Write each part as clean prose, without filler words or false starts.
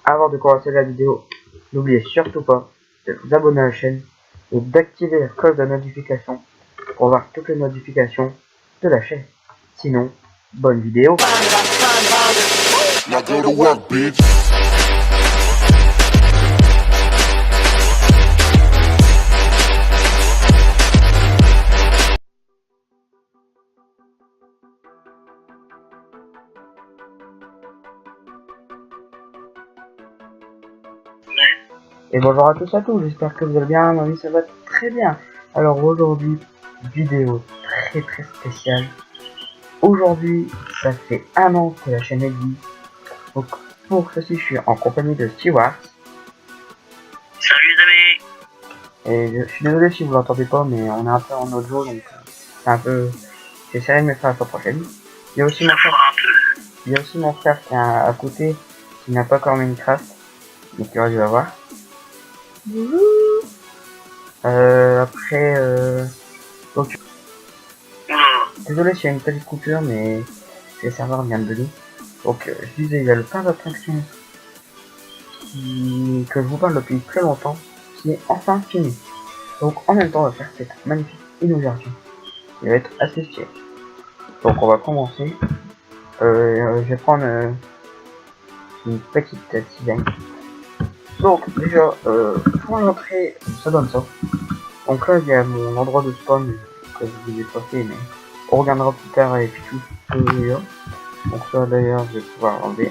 Avant de commencer la vidéo, n'oubliez surtout pas de vous abonner à la chaîne et d'activer la cloche de notification pour voir toutes les notifications de la chaîne. Sinon, bonne vidéo. Now go to work, bitch. Et bonjour à tous et à tous, j'espère que vous allez bien, moi ça va très bien. Alors aujourd'hui, vidéo très spéciale. Aujourd'hui, ça fait 1 an que la chaîne existe. Donc pour ceci, je suis en compagnie de Stewart. Salut les amis. Et je suis désolé si vous l'entendez pas, mais on est un peu en audio, donc c'est un peu... J'essaierai de me faire la fois prochaine. Il y a aussi mon frère, il y a aussi mon frère qui est à côté, qui n'a pas encore Minecraft. Donc tu vas voir. Après, donc, désolé s'il y a une petite coupure, mais le serveur vient de bugger. Donc, je disais, il y a le pain d'attraction que je vous parle depuis très longtemps, qui est enfin fini. Donc, en même temps, on va faire cette magnifique inauguration. Il va être assez stylé. Donc, on va commencer. Je vais prendre une petite tisane. Donc, déjà, pour l'entrée, ça donne ça. Donc là, il y a mon endroit de spawn que je vous ai pas fait, mais on regardera plus tard avec tout ce que il y a. Donc ça, d'ailleurs, je vais pouvoir l'enlever.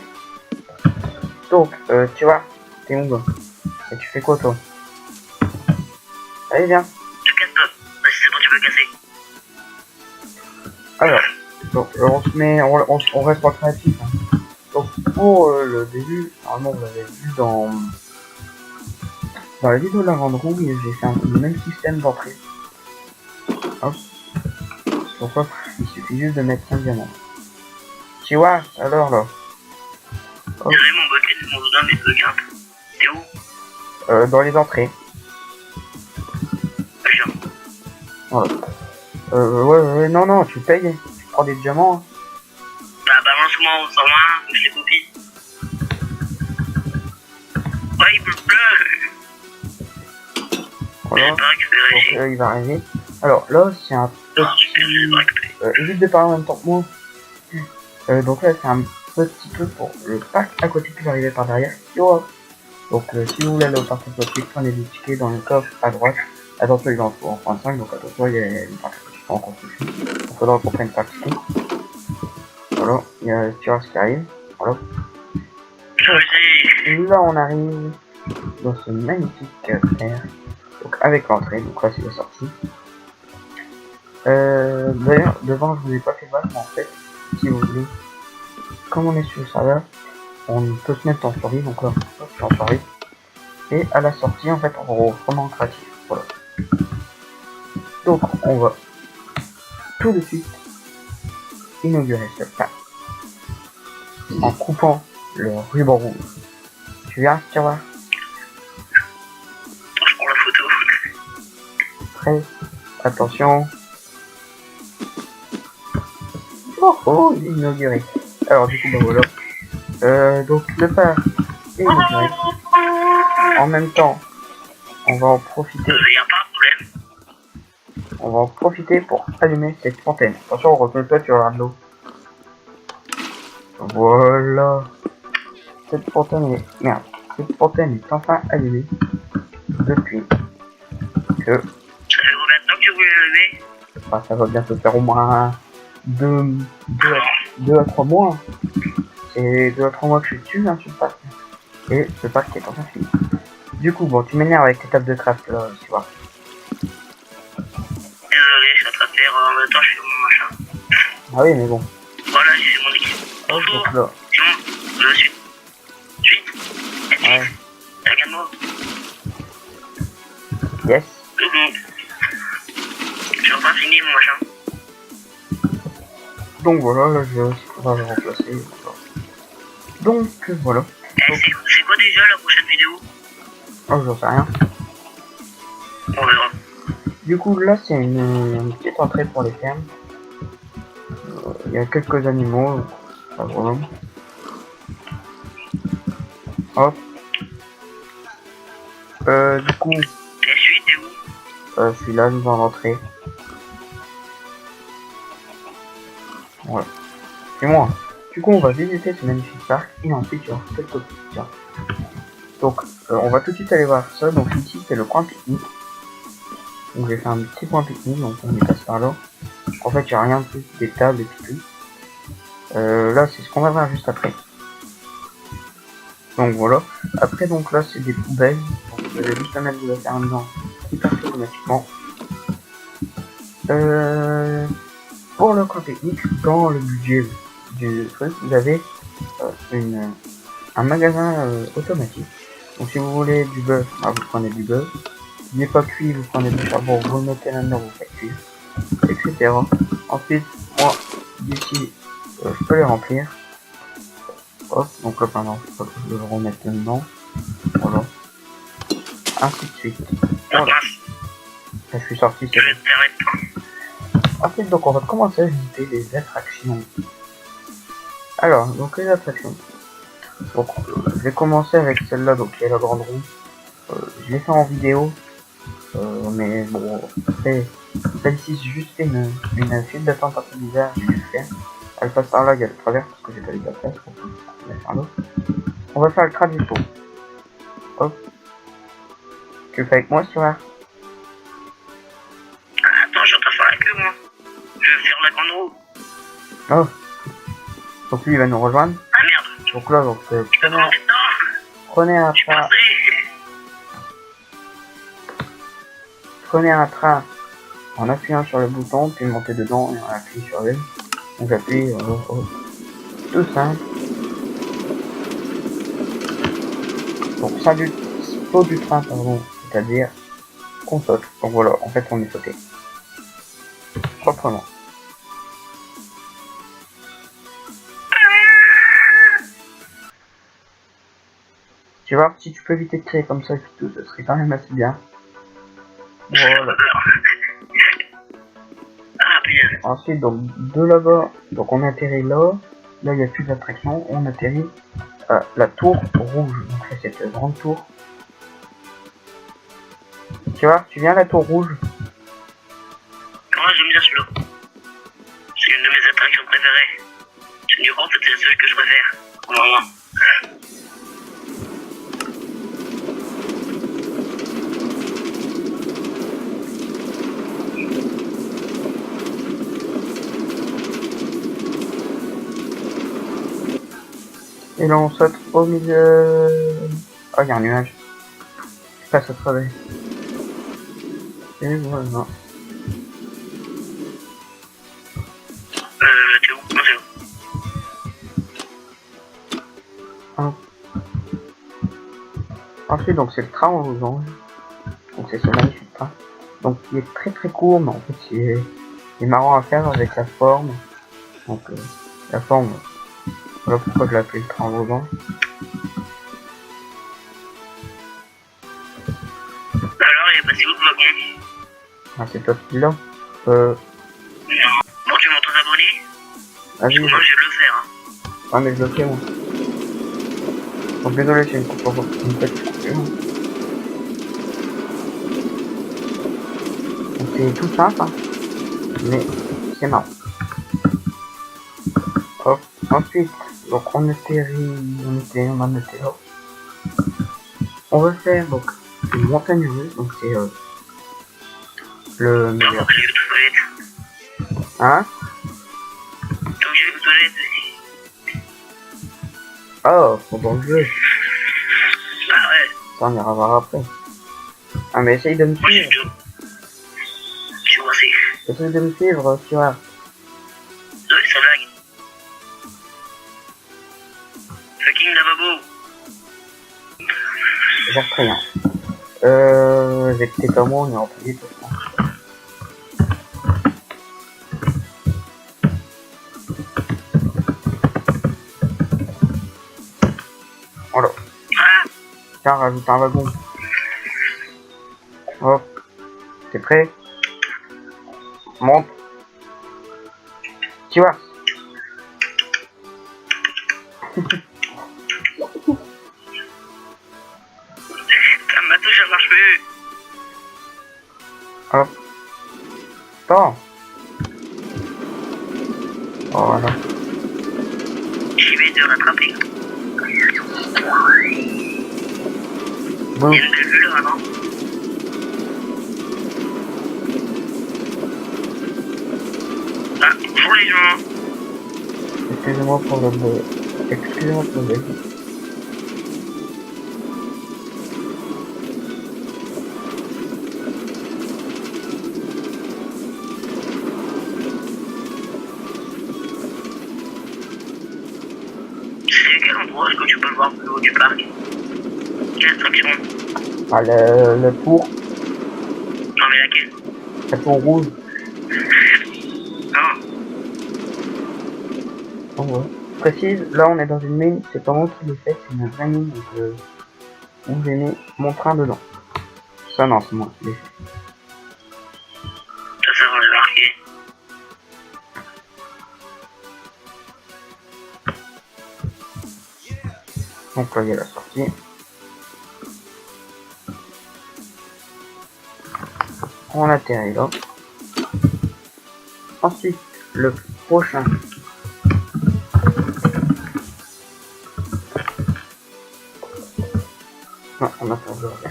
Donc, tu vois, t'es où là? Et tu fais quoi, toi? Allez, viens. Tu casses pas. Vas-y, c'est bon, tu peux casser. Alors, donc, on se met, on reste pas créatif. Hein. Donc, pour le début, normalement, vous l'avez vu dans la vidéo de la grande roue, j'ai fait le même système d'entrée. Hop. Pourquoi? Il suffit juste de mettre 5 diamants. Tu vois, alors là. Désolé, mon bucket, mon dôme, il bug un peu. T'es où? Dans les entrées. Je viens. Voilà. Ouais, non, tu payes. Tu prends des diamants. Hein. Bah, balance-moi au 101, je les copie. Ouais, il pleut. Voilà. J'ai pas récupéré. Donc, il va arriver. Alors là, c'est un Non, super, j'ai pas récupéré. évite de parler en même temps que moi. Donc là, c'est un petit peu pour le parc aquatique qui va arriver par derrière. Yo. Donc si vous voulez aller au parc aquatique, prenez des tickets dans le coffre à droite. Attention, il en faut en prendre 5, donc attention, il y a une parc aquatique en construction. Il faudra qu'on prenne pas ticket. Voilà, il y a Stewart qui arrive. Voilà. Et là, on arrive dans ce magnifique terre. Donc avec l'entrée, donc là c'est la sortie. D'ailleurs, devant, je vous ai pas fait voir, mais en fait, si vous voulez, comme on est sur le serveur, on peut se mettre en survie, donc là, je suis en survie. Et à la sortie, en fait, on va vraiment créatif. Voilà. Donc, on va tout de suite inaugurer ce pack en coupant le ruban rouge. Tu viens, tu vois? Je prends la photo. Prêt? Attention. Oh, il est inauguré. Alors, du coup, bah voilà. Donc, le pack est inauguré. En même temps, on va en profiter. Y a pas de problème. On va en profiter pour allumer cette fontaine. Attention, recule-toi, tu auras de l'eau. Voilà. Cette fontaine est... Merde. Cette fontaine est enfin allumée. Depuis que... Ça fait combien de temps que tu voulais lever? Enfin, ça va bientôt faire au moins 2 à 3 mois. C'est 2 à 3 mois que je suis dessus, hein, sur le parc. Et ce parc est enfin fini. Du coup, bon, tu m'énerves avec tes tables de craft, là, tu vois. Désolé, je suis en train de faire en même temps, je fais mon machin. Ah oui, mais bon. Voilà, j'ai fait mon équipe. Bonjour. Donc là, C'est bon, je suis. Suite. ouais. Regarde-moi. Yes. J'ai enfin fini mon machin. Donc voilà, là, je vais aussi pouvoir le remplacer. Donc voilà. Eh, c'est quoi déjà la prochaine vidéo? Oh, j'en sais rien. On verra. Du coup, là, c'est une petite entrée pour les fermes. Il y a quelques animaux. Pas vraiment. Hop. Du coup, Et suis, t'es où? je suis là devant l'entrée. Voilà. C'est moi. Du coup, on va visiter ce magnifique parc et ensuite il y aura quelques questions. Donc, on va tout de suite aller voir ça. Donc ici, c'est le coin pique-nique. Donc j'ai fait un petit coin pique-nique, donc on y passe par là. En fait, il n'y a rien de plus, des tables et puis tout. Là, c'est ce qu'on va voir juste après. Donc voilà. Après, donc là, c'est des poubelles. Donc vous avez juste à mettre de la ferme qui passe automatiquement. Pour le coin technique, dans le budget du truc, vous avez un magasin automatique. Donc si vous voulez du bœuf, vous prenez du bœuf. Il n'est pas cuit, vous prenez du charbon, vous le mettez là-dedans, vous faites cuire, etc. Ensuite, moi, d'ici, je peux les remplir. Hop, donc là, pendant, je vais le remettre dedans. Voilà. Ainsi de suite. Voilà. Là, je suis sorti, c'est bon. Ensuite, donc, on va commencer à visiter les attractions. Alors, donc, les attractions. Donc, je vais commencer avec celle-là, donc, qui est la grande roue. Je l'ai fait en vidéo. Mais bon, après, celle-ci, j'ai juste fait une file d'attente un peu bizarre, j'ai dû le faire. Elle passe par là, il y a le travers, parce que j'ai pas eu de la place pour la faire l'autre. On va faire le crâne du tour. Hop. Tu le fais avec moi, Stuart? Attends, je suis en train de faire la queue, moi. Je vais faire la grande roue. Oh. Donc lui, il va nous rejoindre. Ah merde. Donc là, donc, prenez un train en appuyant sur le bouton, puis montez dedans et on appuie sur lui. Donc j'appuie, tout simple. Donc ça du saut du train, pardon, c'est-à-dire qu'on saute. Donc voilà, en fait on est sauté. Proprement. Tu vois, si tu peux éviter de tirer comme ça et puis tout, ce serait quand même assez bien. Voilà. Ensuite, donc de là-bas, donc on atterrit là. Là, il n'y a plus d'attraction. On atterrit à la tour rouge. Donc c'est cette grande tour. Tu vois, tu viens à la tour rouge. Moi, j'aime bien celui-là. C'est une de mes attractions préférées. En fait, c'est celui que je préfère. Vraiment. Et là, on saute au milieu. Oh, il y a un nuage. Je passe au travers. Et voilà. T'es où? Non, c'est où? Hop. Ensuite, donc c'est le train aux anges. Donc c'est ce magnifique train. Donc il est très très court, mais en fait il est marrant à faire avec la forme. Donc la forme, voilà pourquoi je l'appelle le train aux anges. Alors, il est passé où le wagon? Ah, c'est toi qui l'as. Non. Bon, tu montes aux abonnés? Vas-y. Moi, je vais le faire. Hein. Ah, mais je le fais moi. Donc désolé, c'est une petite coupure. Donc c'est tout simple, hein. Mais c'est marrant. Hop. Ensuite, donc on atterrit là. On va faire donc une montagne russe, donc c'est le meilleur. Non, j'ai aux toilettes. Hein? Donc, j'ai aux toilettes. Oh, faut dans le jeu. Ah ouais. Ça, on ira voir après. Ah, mais essaye de me Moi, j'ai suivre. tout. Je suis aussi. Essaye de me suivre, tu vois. Oui, ça blague. Fucking lavabo. J'ai très bien. J'ai peut-être un mot, on est en plus vite. Voilà. Ah. Tiens, rajoute un wagon. Hop. T'es prêt? Monte. Tu vois. ça marche plus. Hop. Attends. Voilà. J'y vais te rattraper. Bon. Il y a une belle vue là, non? Ah, bonjour les gens. Excusez-moi pour le bruit. Excusez-moi pour le bruit. C'est quel endroit est-ce que tu peux le voir plus haut du parc? Quelle attraction? Ah, le tour. Non mais laquelle? La tour rouge. Non. En vrai. Je précise, là on est dans une mine, c'est pas moi qui l'ai fait, c'est une vraie mine, donc où j'ai mis mon train dedans. Ça non, c'est moi qui l'ai fait. Ça va le marquer. Donc là il y a la sortie. On atterrit là. Ensuite, le prochain. Non, on a pas de rien.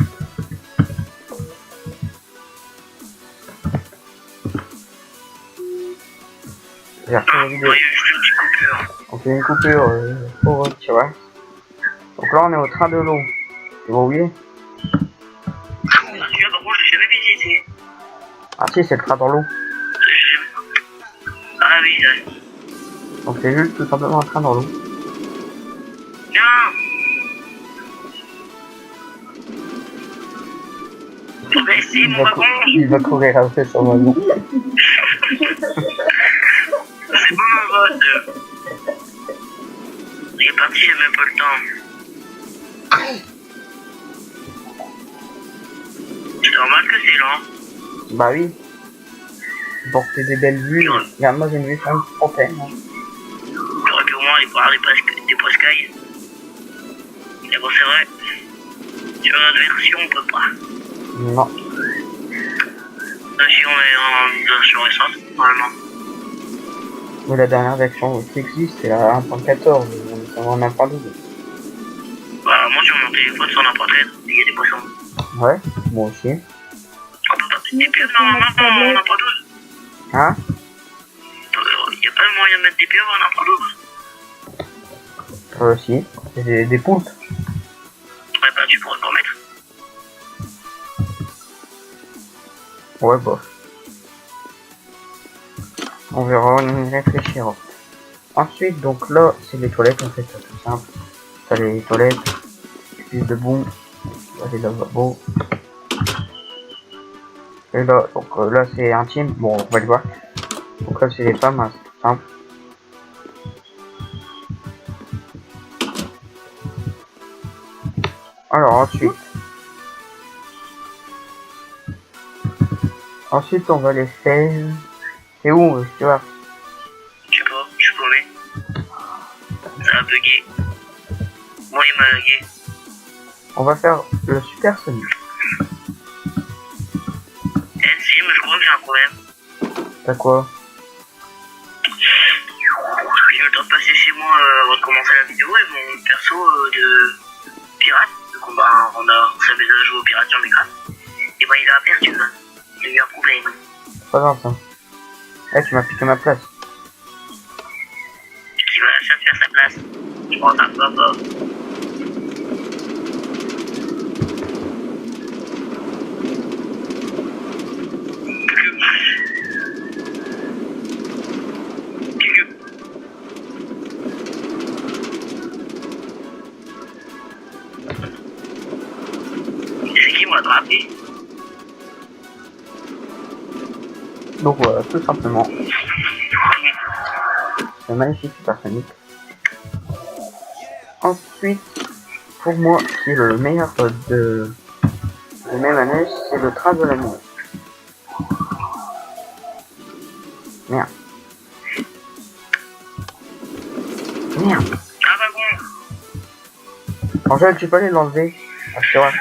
J'ai repris la vidéo. Oui, je suis une petite coupure. On fait une coupure pour tu vois. Donc là on est au train de l'eau. Tu vois où il est? Celui-là, par contre, je l'ai jamais visité. Ah si, c'est le train dans l'eau. Ah oui, Donc c'est juste tout simplement un train dans l'eau. non. Oh, ben si, mon wagon. Il va courir après son wagon. C'est bon, mon vote. Il est parti, j'ai même pas le temps. C'est normal que c'est lent. Bah oui. Pour que des belles vues. Regarde, moi j'ai une vue sur une trentaine. Hein. Il aurait pu au moins aller voir des Poscailles. Mais bon, c'est vrai. Sur notre version, on peut pas. Non. Là, si on est en version récente, normalement. Mais la dernière version qui existe, c'est la 1.14. On en a pas double. Bah, moi, sur mon téléphone, sur n'importe quel, il y a des poissons. Ouais, moi aussi. On peut pas. Des pieuvres, normalement, on n'a pas 12. Hein? Il n'y a pas le moyen de mettre des pieuvres, on n'a pas 12. Si. C'est des poulpes. Ouais, bah, tu pourrais pas mettre. Ouais, bof. On verra, on y réfléchira. Ensuite, donc là, c'est les toilettes, en fait, c'est tout simple. T'as les toilettes, puis de boum, t'as les lavabos. Et là, donc là, c'est intime, bon, on va le voir. Donc là, c'est les femmes, hein, c'est tout simple. Alors, ensuite, on va les faire. C'est où, tu vois? Je sais pas, je suis paumé. Ça a bugué. Moi, il m'a lagué. On va faire le super Sonic. Si, mais je crois que j'ai un problème. T'as quoi? J'ai eu le temps de passer chez moi avant de commencer la vidéo et mon perso de pirate, de combat, on s'amuse à jouer au pirate sur l'écran. Et ben il a perdu là. Il a eu un problème. C'est pas grave ça. Eh, tu m'as piqué ma place. Qui va lâcher de faire sa place. Je pense à papa. C'est qui m'a attrapé? Donc voilà, tout simplement. C'est magnifique Super Sonic. Ensuite, pour moi, qui est le meilleur de mes manèges, c'est le train de l'amour. Merde. Merde. Ah bah bon. Angèle, tu peux aller l'enlever? Ah, tu vois.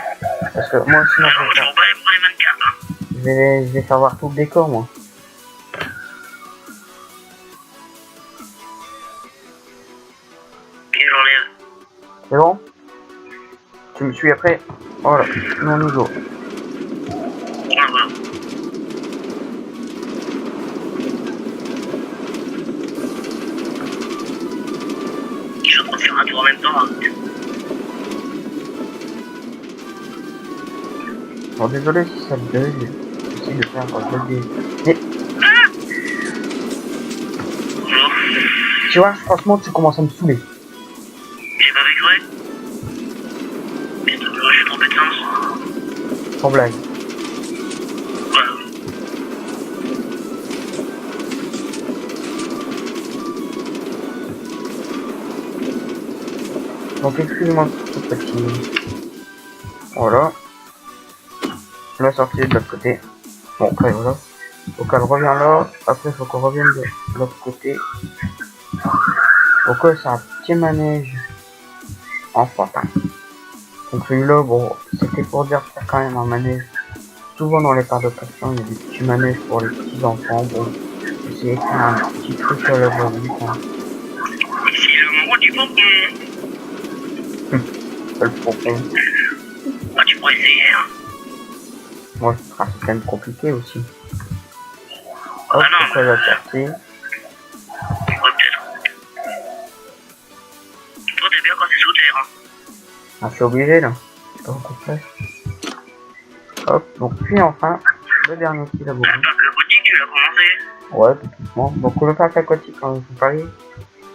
Parce que moi sinon Ah non, moi, je vends pas pour les mannequins. Hein. je vais faire voir tout le décor moi. Et j'enlève. C'est bon? Tu me suis après? Voilà, non nous go. Voilà, voilà. Je suis en train de faire un tour en même temps. Hein. Bon désolé si ça bug. J'essaie de faire bugger. Mais Bonjour. tu vois, franchement tu commences à me saouler. J'ai pas fait exprès. Je suis trompé de sens. Sans blague. Voilà. Donc excuse-moi tout petit. Voilà. Je l'ai sorti de l'autre côté. Bon après voilà. Donc elle revient là. Après il faut qu'on revienne de l'autre côté. Donc ouais, c'est un petit manège enfantin. Donc celui-là, bon, c'était pour dire que c'est quand même un manège. Souvent dans les parcs d'attraction, il y a des petits manèges pour les petits enfants. Bon, j'ai fait un petit truc à la volée. C'est le moment du pompon. Le pompon. Ah, tu pourrais essayer. Hein. Moi, c'est quand même compliqué aussi. Ah Hop, non, pourquoi la sortie? ouais, peut-être. Toi, t'es bien quand c'est sous terre. Hein. Ah, je suis obligé là. Je sais pas pourquoi je fais. Hop, donc puis enfin, le dernier qui la Le parc aquatique, tu l'as commencé. Ouais, typiquement. Donc le parc aquatique, quand vous parlez,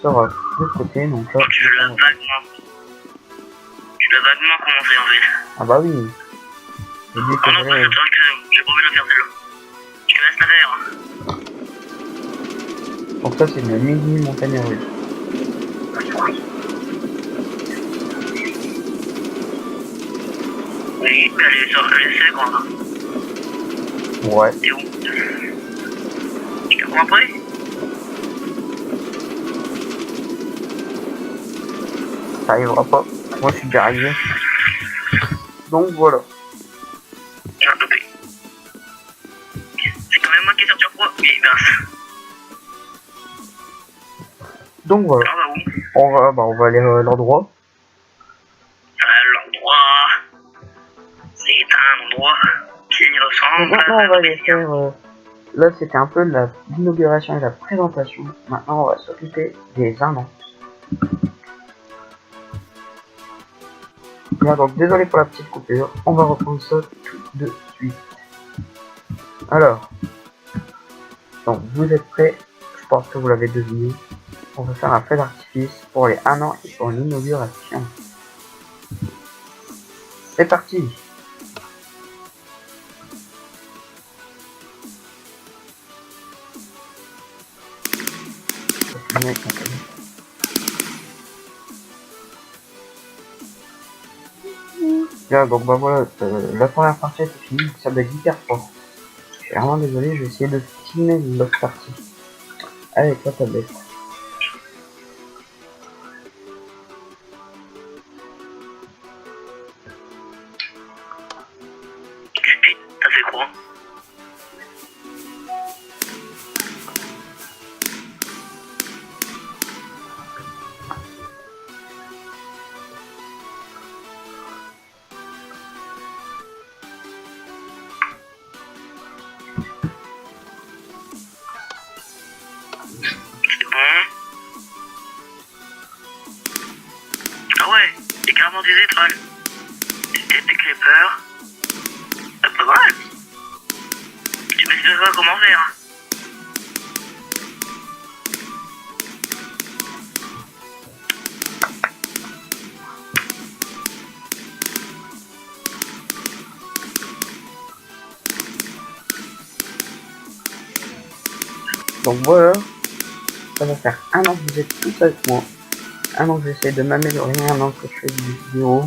sur de l'autre côté, donc là. Oh, tu l'as vaguement. Tu l'as vaguement commencé en fait. Ah bah oui. J'ai dit que Ah non, pas cette fois que j'ai pas envie de faire celle-là. Tu laisses la faire. Donc ça c'est une mini montagne russe. Oui, mais elle est assez grande. Hein. Ouais. T'es où? Je te prends après? Ça arrivera pas. Moi je suis déjà arrivé. Donc voilà. Ah, ok. C'est quand même moi qui ai sorti en pro. Oui, mince. Donc voilà. Ah bah où? On va aller à l'endroit. L'endroit. C'est un endroit qui Donc ressemble maintenant on va aller à faire. Là c'était un peu l'inauguration et la présentation. Maintenant on va s'occuper des 1 an. Bien, donc désolé pour la petite coupure. On va reprendre ça tout de suite. Alors. Donc vous êtes prêts? Je pense que vous l'avez deviné. On va faire un feu d'artifice pour les 1 an et pour l'inauguration. C'est parti. Bien, donc bah voilà, la première partie est finie, ça bug hyper fort. Je suis vraiment désolé, je vais essayer de filmer l'autre partie avec la tablette. T'as fait quoi? C'est bon. Ah ouais, c'est carrément des étoiles. Des têtes de clippers. Ah, pas mal. Tu m'expliques pas comment faire. Hein. Donc voilà, ça va faire 1 an que vous êtes tous avec moi. 1 an que j'essaie de m'améliorer, 1 an que je fais des vidéos.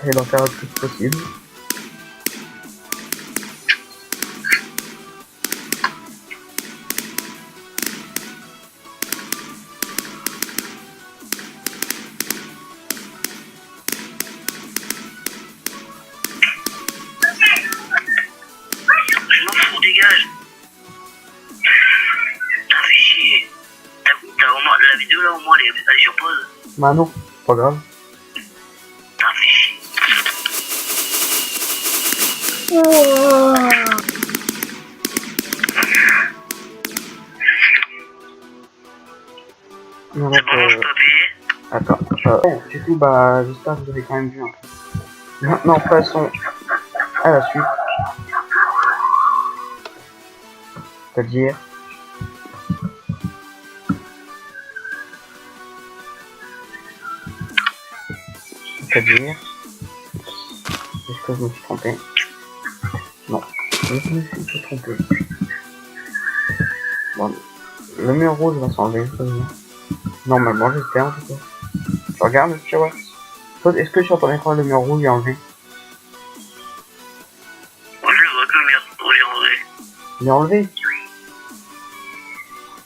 J'essaie d'en faire le plus possible. Bah non, pas grave. Réfléchis. Donc, C'est bon, je peux appuyer. attends. Bon, du coup, bah, j'espère que vous avez quand même vu. Hein. Maintenant, passons à la suite. C'est-à-dire... Est-ce que je me suis trompé? Non, je me suis pas trompé. Bon, le mur rouge va s'enlever. Normalement, j'espère en tout cas. Je regarde, tu vois. Est-ce que sur ton écran, le mur rouge est enlevé? Moi, je le vois que le mur rouge est enlevé. Il est enlevé?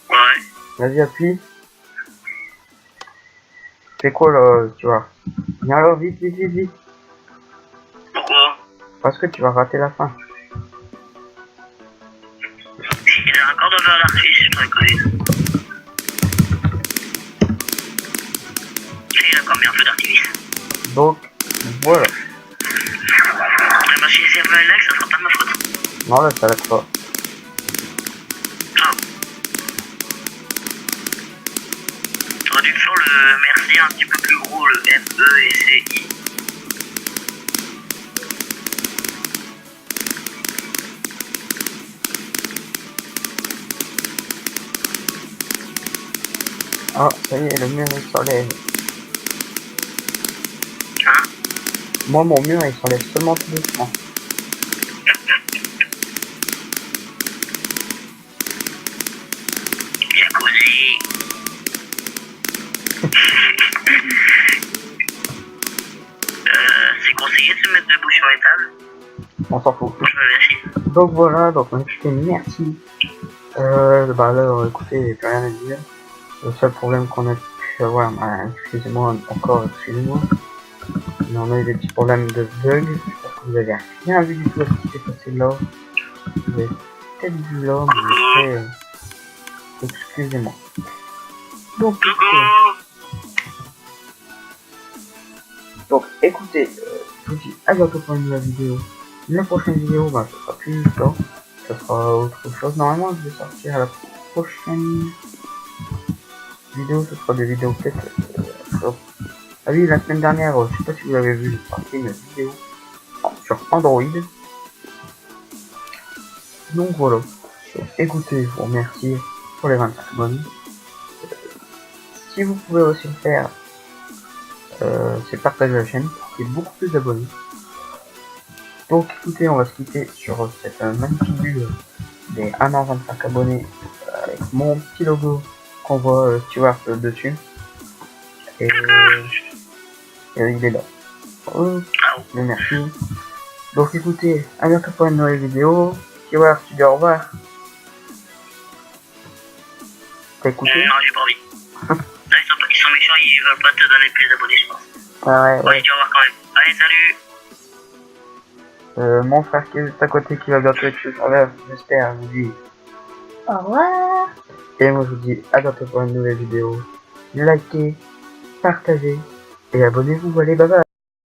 Ouais. Vas-y, appuie. C'est quoi là, tu vois? Viens là, vite, vite, vite, vite. Pourquoi? Parce que tu vas rater la fin. Il a encore de feu d'artifice, je t'aurais connu. Il a combien de feu d'artifice? Donc, voilà. Eh ben, si c'est un peu un lac, ça sera pas de ma faute. Non, là, ça l'a pas. Ah. T'aurais dû faire le merci un petit peu plus gros, le MECI. Ah, ça y est, le mur il s'enlève. Hein? Moi, mon mur il s'enlève seulement tout doucement. Jacuzzi. C'est conseillé de se mettre debout sur les tables. On s'en fout. Moi, je me vérifie. Donc voilà, donc on a écouté merci. Bah là, écoutez, il n'y a plus rien à dire. Le seul problème qu'on a pu avoir, bah, excusez-moi encore, excusez-moi. Mais on a eu des petits problèmes de bug. Parce que vous avez rien vu du tout à ce qui s'est passé là. Vous avez peut-être vu là, mais après, excusez-moi. Donc, écoutez, je vous dis à bientôt pour une nouvelle vidéo. La prochaine vidéo, bah, ce sera plus ça. Ce sera autre chose. Normalement, je vais sortir à la prochaine vidéo. Ce sera des vidéos peut-être. Ah oui, la semaine dernière, je sais pas si vous avez vu, j'ai sorti une vidéo sur Android. Donc voilà. Donc, écoutez, je vous remercie pour les 25 abonnés. Si vous pouvez aussi le faire, c'est partager la chaîne pour qu'il y ait beaucoup plus d'abonnés. Donc écoutez, on va se quitter sur cette magnifique vue des 1 an 25 abonnés avec mon petit logo qu'on voit Stewart dessus. Et il est là. Mais merci. Donc écoutez, à bientôt pour une nouvelle vidéo. Stewart, tu dis au revoir. T'as écouté? Non, j'ai pas envie. Là, ils sont méchants, ils veulent pas te donner plus d'abonnés, je pense. Ah ouais, ouais. Ouais, tu vas voir quand même. Allez, salut! Mon frère qui est juste à côté qui va bientôt être sur là, j'espère, je vous dis au revoir. Et moi je vous dis à bientôt pour une nouvelle vidéo. Likez, partagez et abonnez-vous, allez, bye bye.